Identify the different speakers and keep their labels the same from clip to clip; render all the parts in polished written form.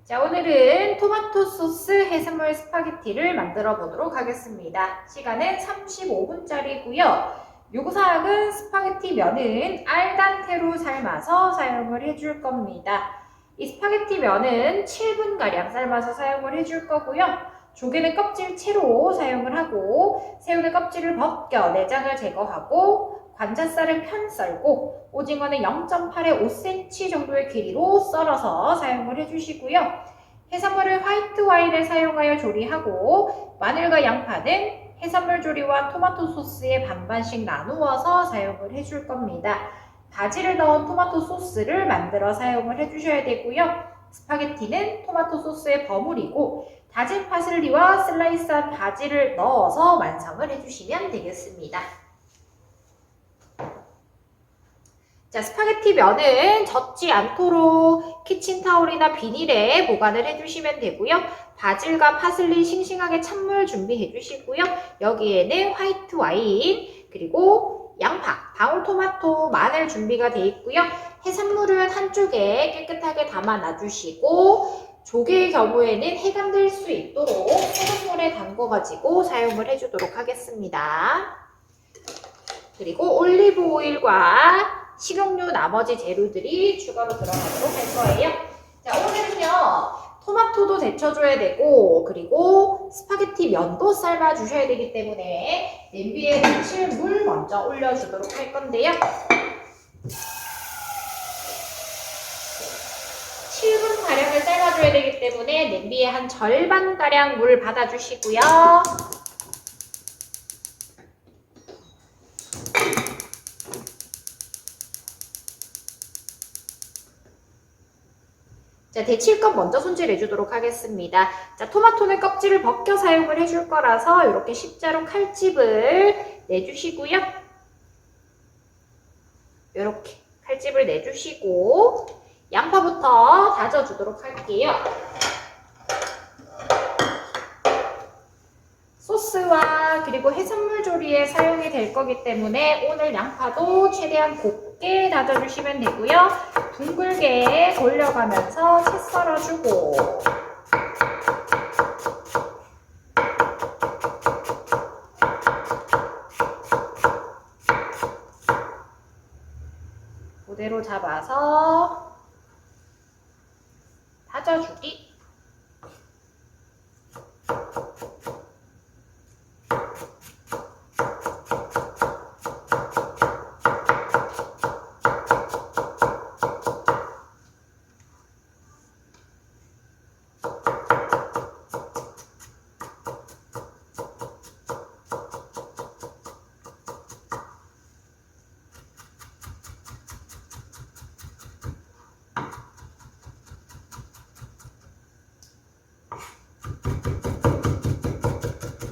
Speaker 1: 자, 오늘은 토마토 소스 해산물 스파게티를 만들어 보도록 하겠습니다. 시간은 35분짜리고요. 요구사항은 스파게티 면은 알단테로 삶아서 사용을 해줄 겁니다. 이 스파게티 면은 7분가량 삶아서 사용을 해줄 거고요. 조개는 껍질 채로 사용을 하고 새우는 껍질을 벗겨 내장을 제거하고 관자살을 편 썰고 오징어는 0.8에 5cm 정도의 길이로 썰어서 사용을 해주시고요. 해산물을 화이트 와인을 사용하여 조리하고 마늘과 양파는 해산물 조리와 토마토 소스에 반반씩 나누어서 사용을 해줄 겁니다. 바지를 넣은 토마토 소스를 만들어 사용을 해주셔야 되고요. 스파게티는 토마토 소스에 버무리고 다진 파슬리와 슬라이스한 바지를 넣어서 완성을 해주시면 되겠습니다. 자, 스파게티 면은 젖지 않도록 키친타올이나 비닐에 보관을 해주시면 되고요. 바질과 파슬리 싱싱하게 찬물 준비해 주시고요. 여기에는 화이트 와인, 그리고 양파, 방울토마토, 마늘 준비가 되어 있고요. 해산물은 한쪽에 깨끗하게 담아 놔주시고 조개의 경우에는 해감될 수 있도록 해산물에 담궈가지고 사용을 해주도록 하겠습니다. 그리고 올리브 오일과 식용유 나머지 재료들이 추가로 들어가도록 할 거예요. 자, 오늘은요 토마토도 데쳐줘야 되고 그리고 스파게티 면도 삶아 주셔야 되기 때문에 냄비에 데칠 물 먼저 올려주도록 할 건데요. 7분가량을 삶아줘야 되기 때문에 냄비에 한 절반가량 물 받아주시고요. 자, 데칠 것 먼저 손질해 주도록 하겠습니다. 자, 토마토는 껍질을 벗겨 사용을 해줄 거라서 이렇게 십자로 칼집을 내주시고요. 이렇게 칼집을 내주시고 양파부터 다져주도록 할게요. 소스와 그리고 해산물 조리에 사용이 될 거기 때문에 오늘 양파도 최대한 곱게 다져주시면 되고요. 둥글게 돌려가면서 채 썰어주고 그대로 잡아서 다져주기.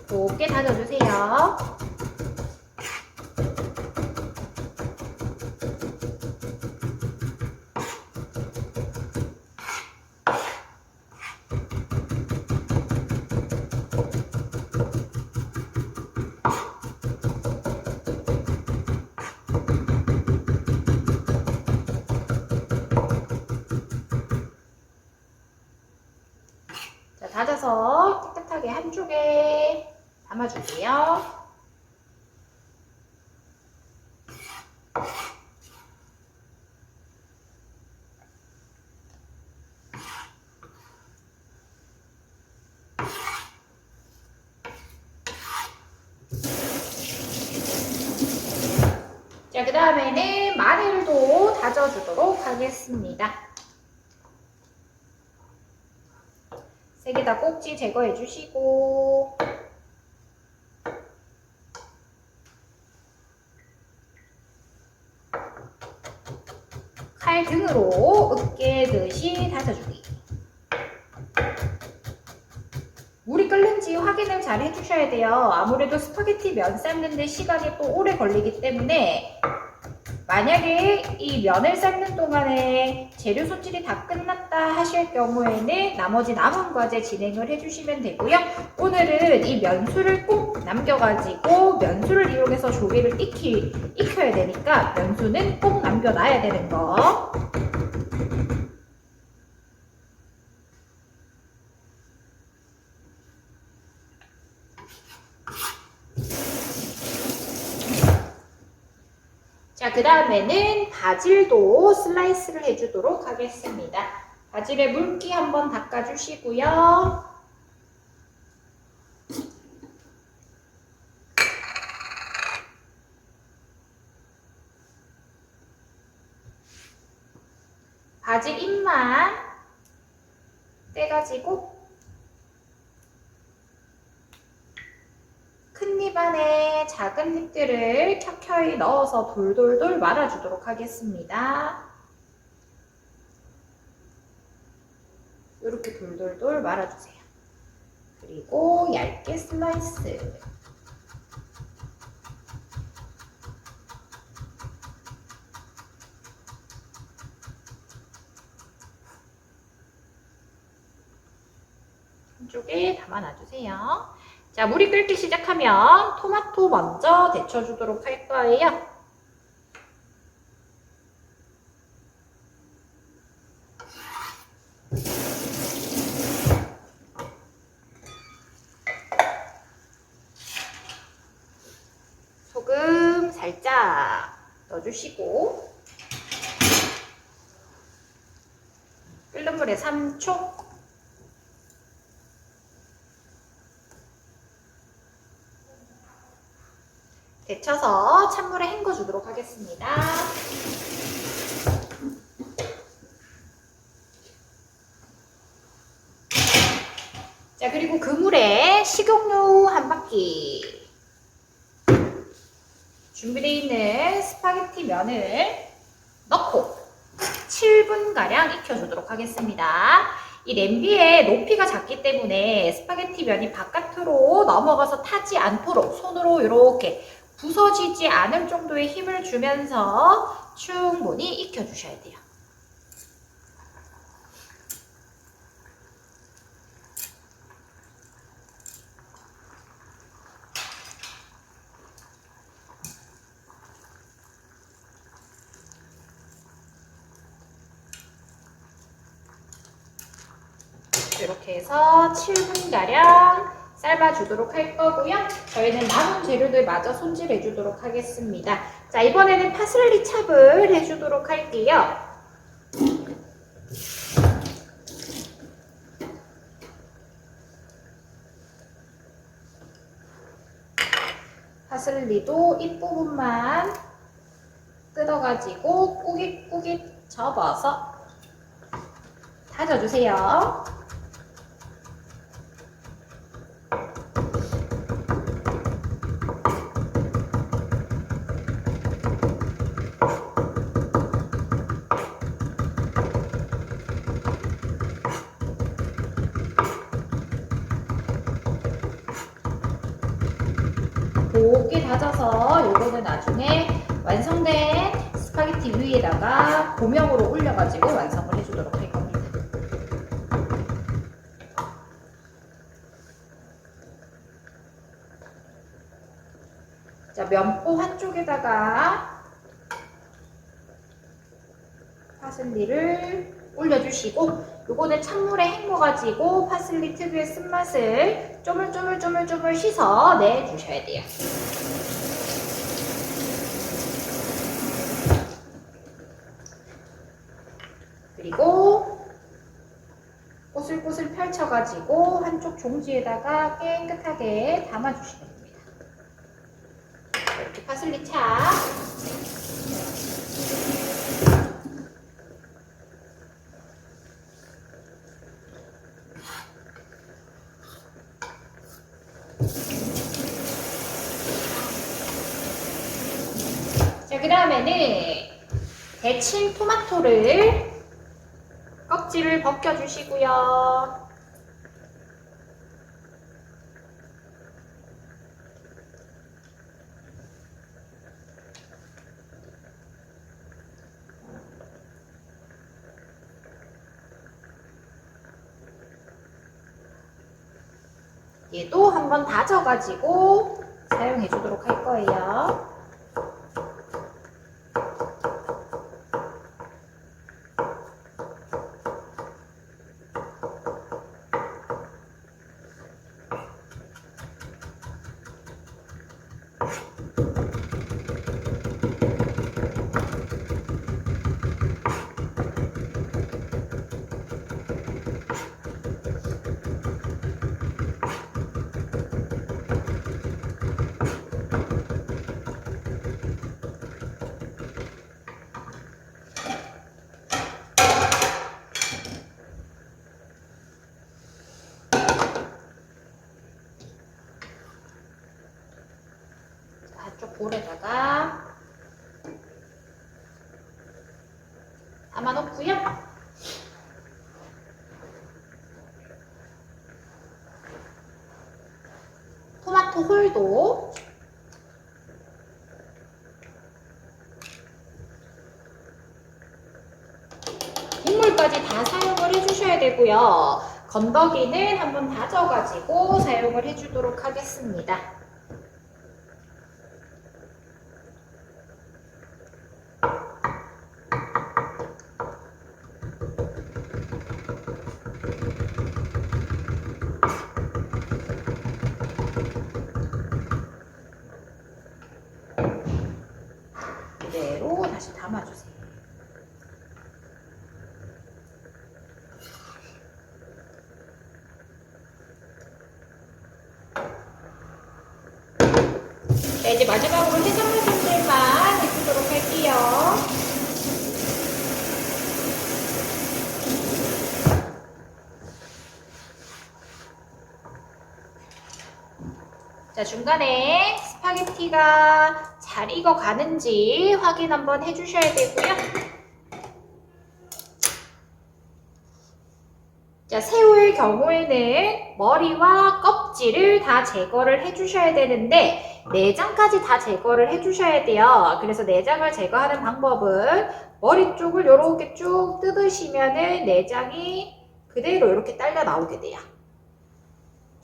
Speaker 1: 곱게 다져주세요. 자, 다져서 깨끗하게 한쪽에 담아줄게요. 자, 그 다음에는 마늘도 다져주도록 하겠습니다. 세 개 다 꼭지 제거해 주시고 칼 등으로 으깨듯이 다져주기. 물이 끓는지 확인을 잘 해주셔야 돼요. 아무래도 스파게티 면 삶는데 시간이 또 오래 걸리기 때문에 만약에 이 면을 삶는 동안에 재료 손질이 다 끝났다 하실 경우에는 나머지 남은 과제 진행을 해주시면 되고요. 오늘은 이 면수를 꼭 남겨가지고 면수를 이용해서 조개를 익혀야 되니까 면수는 꼭 남겨놔야 되는 거. 자, 그 다음에는 바질도 슬라이스를 해주도록 하겠습니다. 바질에 물기 한번 닦아주시고요. 바질 잎만 떼가지고 큰 잎 안에 작은 잎들을 켜켜이 넣어서 돌돌돌 말아주도록 하겠습니다. 이렇게 돌돌돌 말아주세요. 그리고 얇게 슬라이스. 한쪽에 담아 놔주세요. 자, 물이 끓기 시작하면 토마토 먼저 데쳐주도록 할 거예요. 소금 살짝 넣어주시고 끓는 물에 3초 데쳐서 찬물에 헹궈주도록 하겠습니다. 자, 그리고 그 물에 식용유 한 바퀴, 준비되어 있는 스파게티 면을 넣고 7분가량 익혀주도록 하겠습니다. 이 냄비의 높이가 작기 때문에 스파게티 면이 바깥으로 넘어가서 타지 않도록 손으로 이렇게 부서지지 않을 정도의 힘을 주면서 충분히 익혀주셔야 돼요. 이렇게 해서 7분가량 삶아주도록 할 거고요. 저희는 남은 재료들 마저 손질해 주도록 하겠습니다. 자, 이번에는 파슬리 찹을 해주도록 할게요. 파슬리도 잎부분만 뜯어가지고 꾸깃꾸깃 접어서 다져주세요. 곱게 다져서 요거는 나중에 완성된 스파게티 위에다가 고명으로 올려가지고 완성을 해주도록 할 겁니다. 자, 면보 한쪽에다가 파슬리를 올려주시고 요거는 찬물에 헹궈가지고 파슬리 특유의 쓴맛을 쪼물쪼물쪼물쪼물 씻어 내주셔야 돼요. 그리고 꼬슬꼬슬 펼쳐가지고 한쪽 종지에다가 깨끗하게 담아주시면 됩니다. 이렇게 파슬리 차 자, 그 다음에는 데친 토마토를 껍질을 벗겨주시고요. 얘도 한번 다져가지고 사용해 주도록 할 거예요. 볼에다가 담아놓고요. 토마토 홀도 국물까지 다 사용을 해주셔야 되고요. 건더기는 한번 다져가지고 사용을 해주도록 하겠습니다. 그대로 다시 담아주세요. 자, 이제 마지막으로 해산물 손질만 해주도록 할게요. 자, 중간에 스파게티가 잘 익어가는지 확인 한번 해주셔야 되고요. 자, 새우의 경우에는 머리와 껍질을 다 제거를 해주셔야 되는데 내장까지 다 제거를 해주셔야 돼요. 그래서 내장을 제거하는 방법은 머리 쪽을 이렇게 쭉 뜯으시면은 내장이 그대로 이렇게 딸려 나오게 돼요.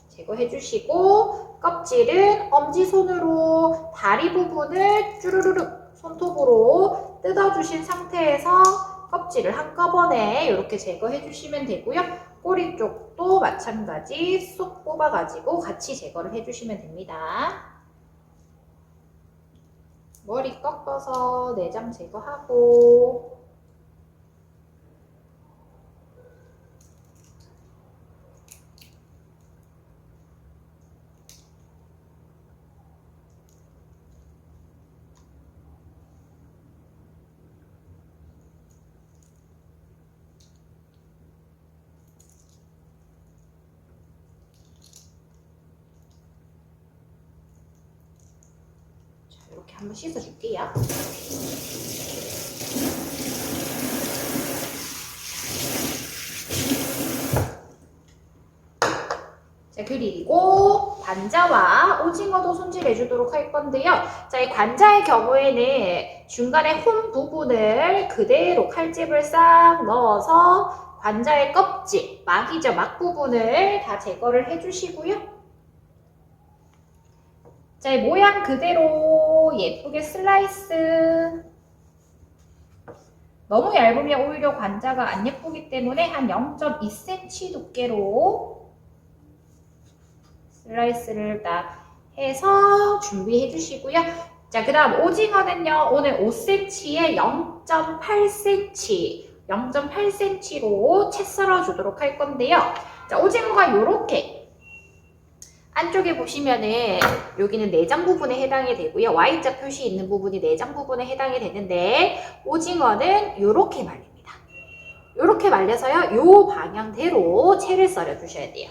Speaker 1: 제거해주시고 껍질은 엄지손으로 다리 부분을 쭈르르륵 손톱으로 뜯어주신 상태에서 껍질을 한꺼번에 이렇게 제거해주시면 되고요. 꼬리 쪽도 마찬가지 쏙 뽑아가지고 같이 제거를 해주시면 됩니다. 머리 꺾어서 내장 제거하고 이렇게 한번 씻어줄게요. 자, 그리고 관자와 오징어도 손질해 주도록 할 건데요. 자, 이 관자의 경우에는 중간에 홈 부분을 그대로 칼집을 싹 넣어서 관자의 껍질, 막이죠, 막 부분을 다 제거를 해주시고요. 자, 이 모양 그대로 예쁘게 슬라이스. 너무 얇으면 오히려 관자가 안 예쁘기 때문에 한 0.2cm 두께로 슬라이스를 딱 해서 준비해 주시고요. 자, 그 다음 오징어는요, 오늘 5cm에 0.8cm로 채 썰어 주도록 할 건데요. 자, 오징어가 이렇게 안쪽에 보시면은 여기는 내장 부분에 해당이 되고요. Y자 표시 있는 부분이 내장 부분에 해당이 되는데 오징어는 이렇게 말립니다. 이렇게 말려서요. 요 방향대로 채를 썰어 주셔야 돼요.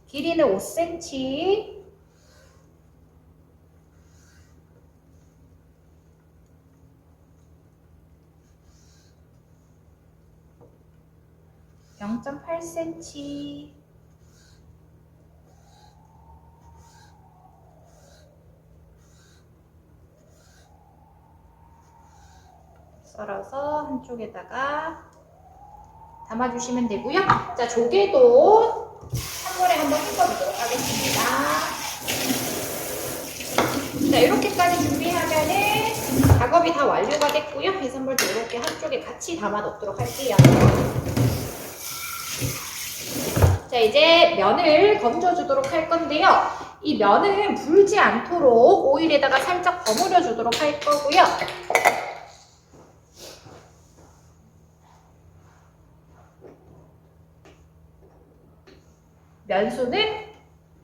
Speaker 1: 길이는 5cm. (0.8cm) 썰어서 한쪽에다가 담아주시면 되고요. 자, 조개도 찬물에 한번 헹궈주도록 하겠습니다. 자, 이렇게까지 준비하면은 작업이 다 완료가 됐고요. 해산물도 이렇게 한쪽에 같이 담아 놓도록 할게요. 자, 이제 면을 건져 주도록 할 건데요. 이 면은 불지 않도록 오일에다가 살짝 버무려 주도록 할 거고요.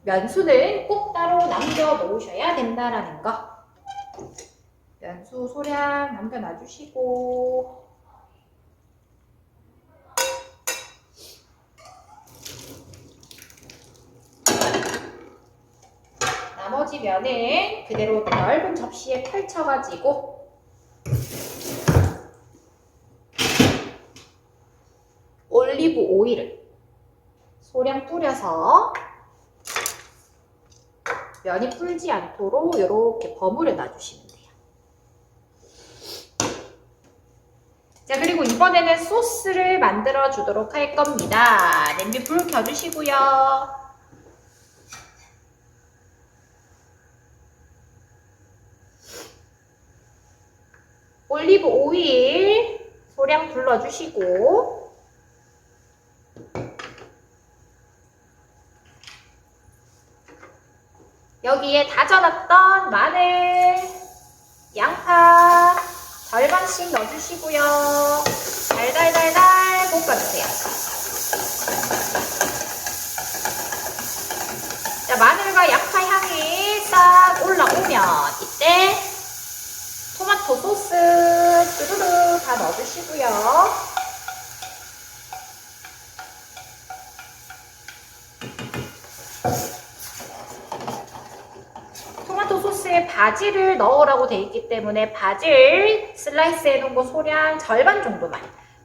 Speaker 1: 면수는 꼭 따로 남겨 놓으셔야 된다라는 거. 면수 소량 남겨 놔주시고, 나머지 나머지 면은 그대로 넓은 접시에 펼쳐가지고 올리브 오일을 소량 뿌려서 면이 불지 않도록 이렇게 버무려 놔주시면 돼요. 자, 그리고 이번에는 소스를 만들어 주도록 할 겁니다. 냄비 불 켜주시고요. 올리브 오일 소량 둘러주시고 여기에 다져놨던 마늘, 양파 절반씩 넣어주시고요. 달달달달 볶아주세요. 자, 마늘과 양파 향이 싹 올라오면 이때 토마토 소스 뚜루루 다 넣어주시고요. 토마토 소스에 바질을 넣으라고 되어 있기 때문에 바질 슬라이스 해놓은 거 소량 절반 정도만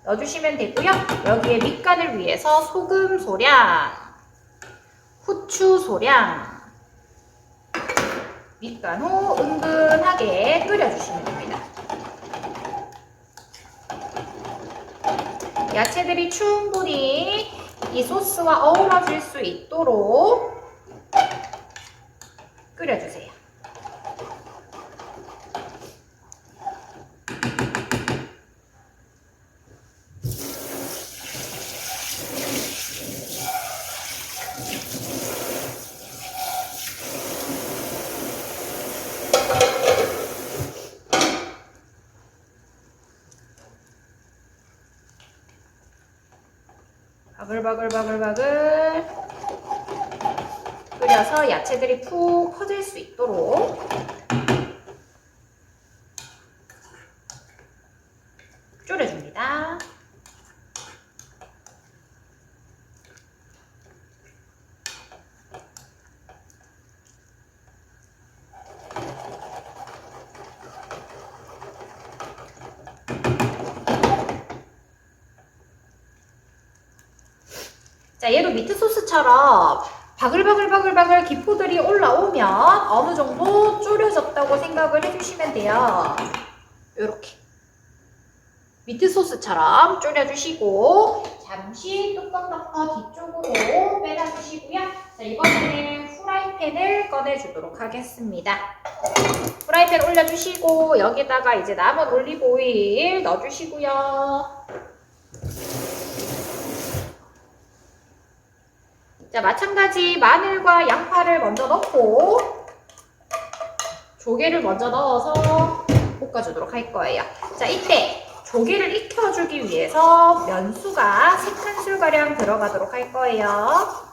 Speaker 1: 넣어주시면 되고요. 여기에 밑간을 위해서 소금 소량, 후추 소량, 밑간 후 은근하게 끓여주시면 됩니다. 야채들이 충분히 이 소스와 어우러질 수 있도록 끓여주세요. 바글바글바글바글 끓여서 야채들이 푹 퍼질 수 있도록 졸여줍니다. 자, 얘도 미트 소스처럼 바글바글바글바글 기포들이 올라오면 어느 정도 졸여졌다고 생각을 해주시면 돼요. 이렇게 미트 소스처럼 졸여주시고 잠시 뚜껑 덮어 뒤쪽으로 빼놔주시고요. 자, 이번에는 후라이팬을 꺼내주도록 하겠습니다. 후라이팬 올려주시고 여기다가 이제 남은 올리브 오일 넣어주시고요. 자, 마찬가지 마늘과 양파를 먼저 넣고 조개를 먼저 넣어서 볶아주도록 할 거예요. 자, 이때 조개를 익혀주기 위해서 면수가 3큰술가량 들어가도록 할 거예요.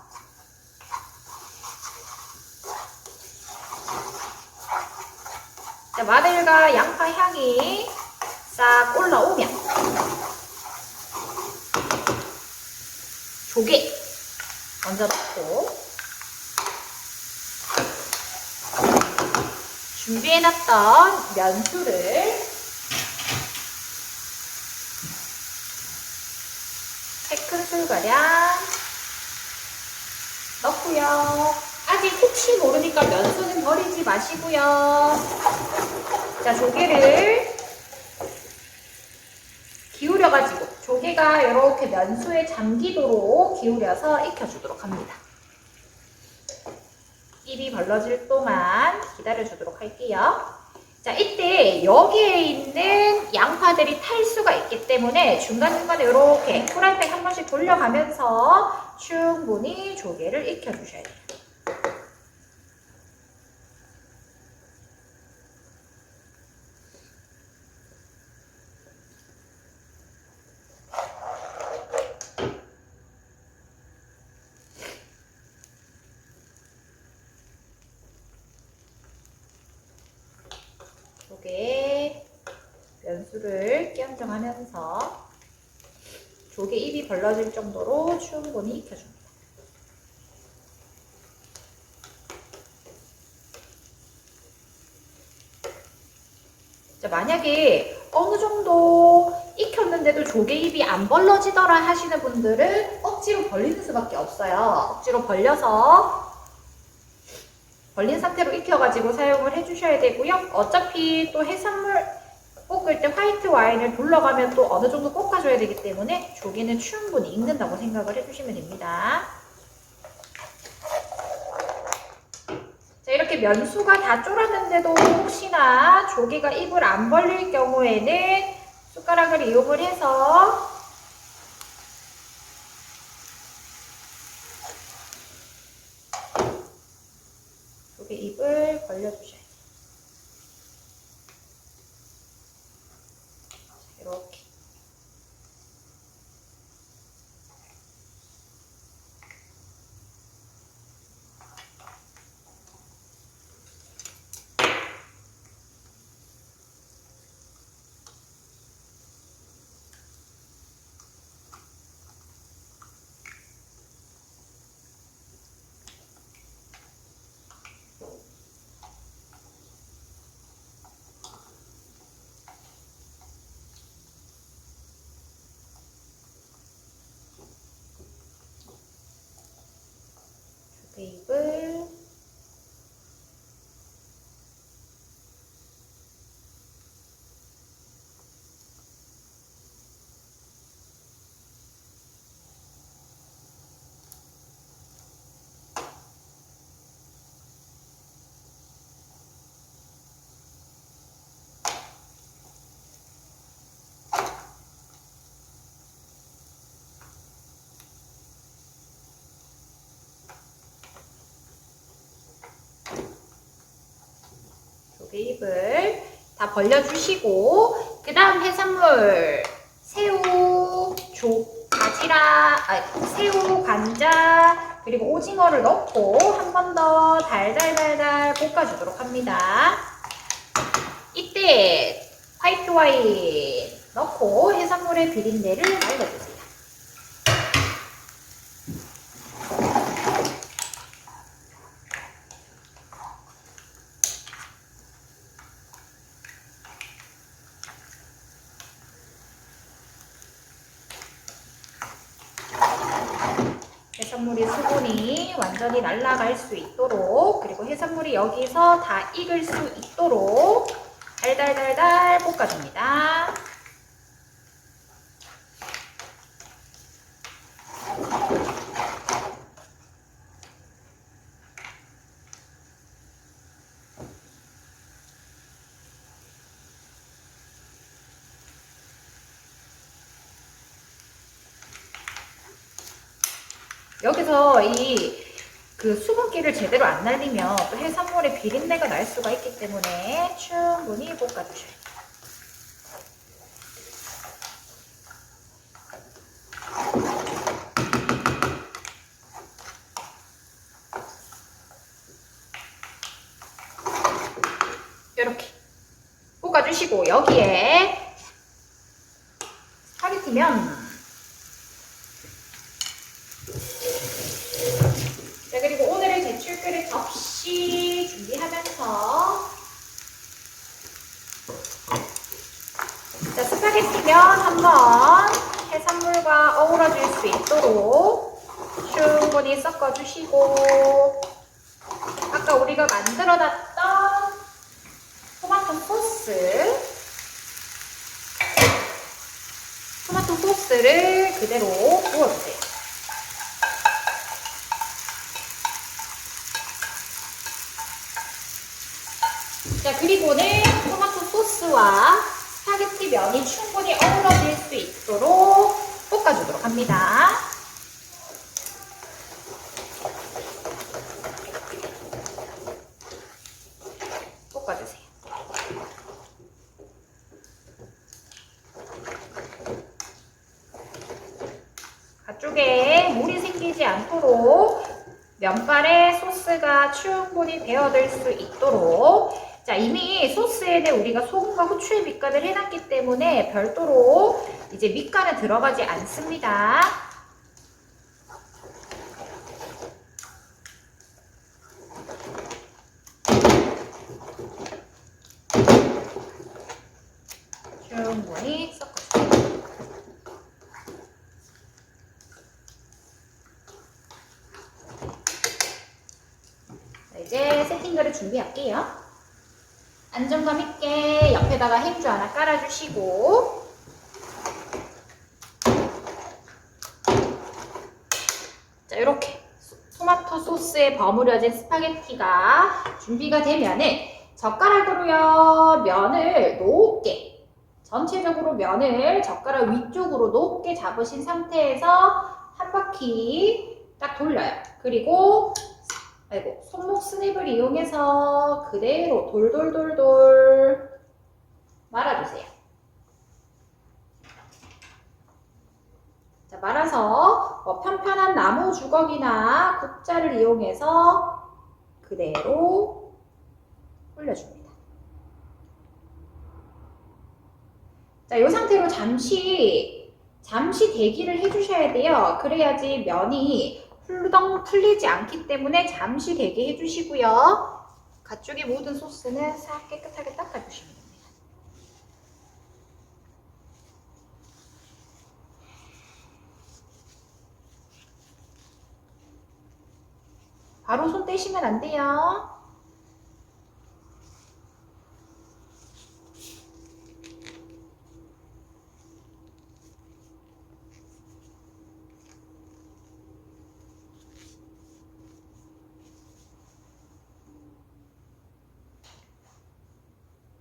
Speaker 1: 자, 마늘과 양파 향이 싹 올라오면 조개 먼저 넣고 준비해놨던 면수를 3큰술가량 넣고요. 아직 혹시 모르니까 면수는 버리지 마시고요. 자, 조개를 기울여가지고 조개가 이렇게 면수에 잠기도록 기울여서 익혀주도록 합니다. 입이 벌러질 동안 기다려주도록 할게요. 자, 이때 여기에 있는 양파들이 탈 수가 있기 때문에 중간중간에 이렇게 프라이팬 한 번씩 돌려가면서 충분히 조개를 익혀주셔야 돼요. 조개 면수를 끼얹어가면서 조개 입이 벌러질 정도로 충분히 익혀줍니다. 자, 만약에 어느 정도 익혔는데도 조개잎이 안 벌러지더라 하시는 분들은 억지로 벌리는 수밖에 없어요. 억지로 벌려서 벌린 상태로 익혀가지고 사용을 해주셔야 되고요. 어차피 또 해산물 볶을 때 화이트 와인을 둘러가면 또 어느 정도 볶아줘야 되기 때문에 조개는 충분히 익는다고 생각을 해주시면 됩니다. 자, 이렇게 면수가 다 쫄았는데도 혹시나 조개가 입을 안 벌릴 경우에는 숟가락을 이용을 해서 조개 입을 벌려주셔야 돼요. 이렇게. 조개잎을 조개잎을 다 벌려주시고 그 다음 해산물 새우, 새우, 관자 그리고 오징어를 넣고 한 번 더 달달달달 볶아주도록 합니다. 이때 화이트 와인 넣고 해산물의 비린내를 날려주세요. 해산물이 수분이 완전히 날아갈 수 있도록 그리고 해산물이 여기서 다 익을 수 있도록 달달달달 볶아줍니다. 여기서 그 수분기를 제대로 안 날리면 또 해산물의 비린내가 날 수가 있기 때문에 충분히 볶아주셔야 돼요. 이렇게 볶아주시고 여기에 스파게티면 자, 그리고 오늘의 제출 끓일 접시 준비하면서 자, 스파게티면 한번 해산물과 어우러질 수 있도록 충분히 섞어주시고 아까 우리가 만들어놨던 토마토 소스를 그대로 부어주세요. 자, 그리고는 토마토 소스와 스파게티 면이 충분히 어우러질 수 있도록 볶아주도록 합니다. 볶아주세요. 가쪽에 물이 생기지 않도록 면발에 소스가 충분히 배어들 수 있도록 자, 이미 소스에는 우리가 소금과 후추의 밑간을 해놨기 때문에 별도로 이제 밑간은 들어가지 않습니다. 그릇 준비할게요. 안정감 있게 옆에다가 행주 하나 깔아주시고 자, 이렇게 토마토 소스에 버무려진 스파게티가 준비가 되면은 젓가락으로요 면을 높게 전체적으로 면을 젓가락 위쪽으로 높게 잡으신 상태에서 한 바퀴 딱 돌려요. 그리고 손목 스냅을 이용해서 그대로 돌돌돌돌 말아주세요. 자, 말아서 편편한 나무 주걱이나 국자를 이용해서 그대로 올려줍니다. 자, 이 상태로 잠시 대기를 해주셔야 돼요. 그래야지 면이 훌덩 풀리지 않기 때문에 잠시 대기 해주시고요. 가쪽에 묻은 소스는 싹 깨끗하게 닦아주시면 됩니다. 바로 손 떼시면 안 돼요.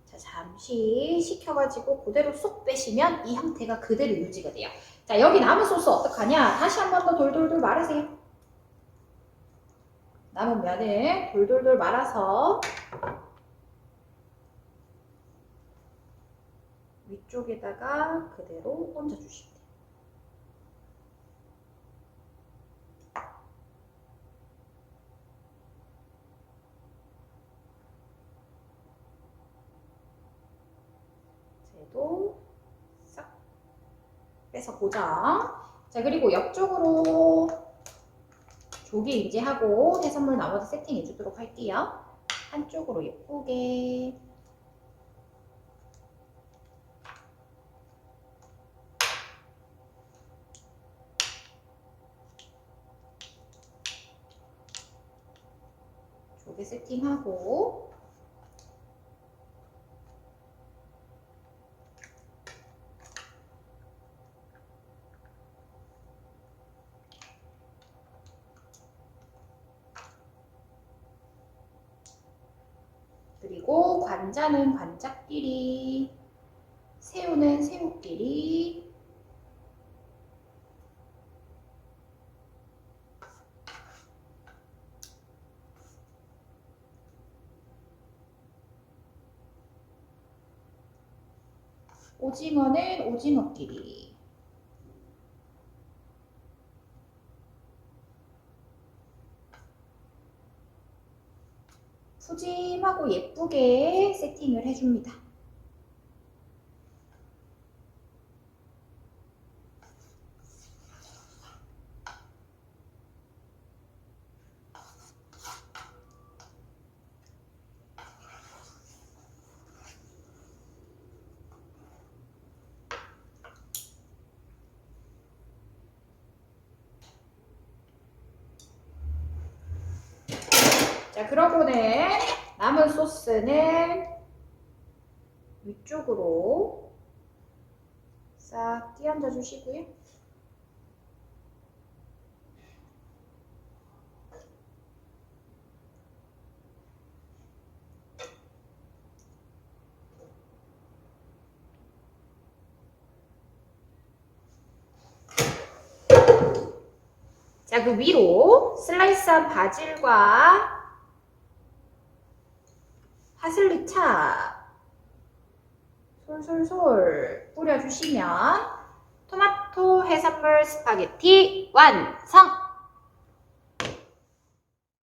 Speaker 1: 자, 잠시 식혀가지고 그대로 쏙 빼시면 이 형태가 그대로 유지가 돼요. 자, 여기 남은 소스 어떡하냐? 다시 한 번 더 돌돌돌 말으세요. 남은 면을 돌돌돌 말아서 위쪽에다가 그대로 얹어주시면 돼요. 쟤도 싹 빼서 고정. 자, 그리고 옆쪽으로 조개 이제 하고 해산물 나머지 세팅해 주도록 할게요. 한쪽으로 예쁘게 조개 세팅하고 그리고 관자는 관자끼리, 새우는 새우끼리 오징어는 오징어끼리 푸짐하고 예쁘게 세팅을 해줍니다. 자, 그러고는 남은 소스는 위쪽으로 싹 끼얹어 주시고요. 자, 그 위로 슬라이스한 바질과 파슬리차 솔솔솔 뿌려주시면 토마토 해산물 스파게티 완성!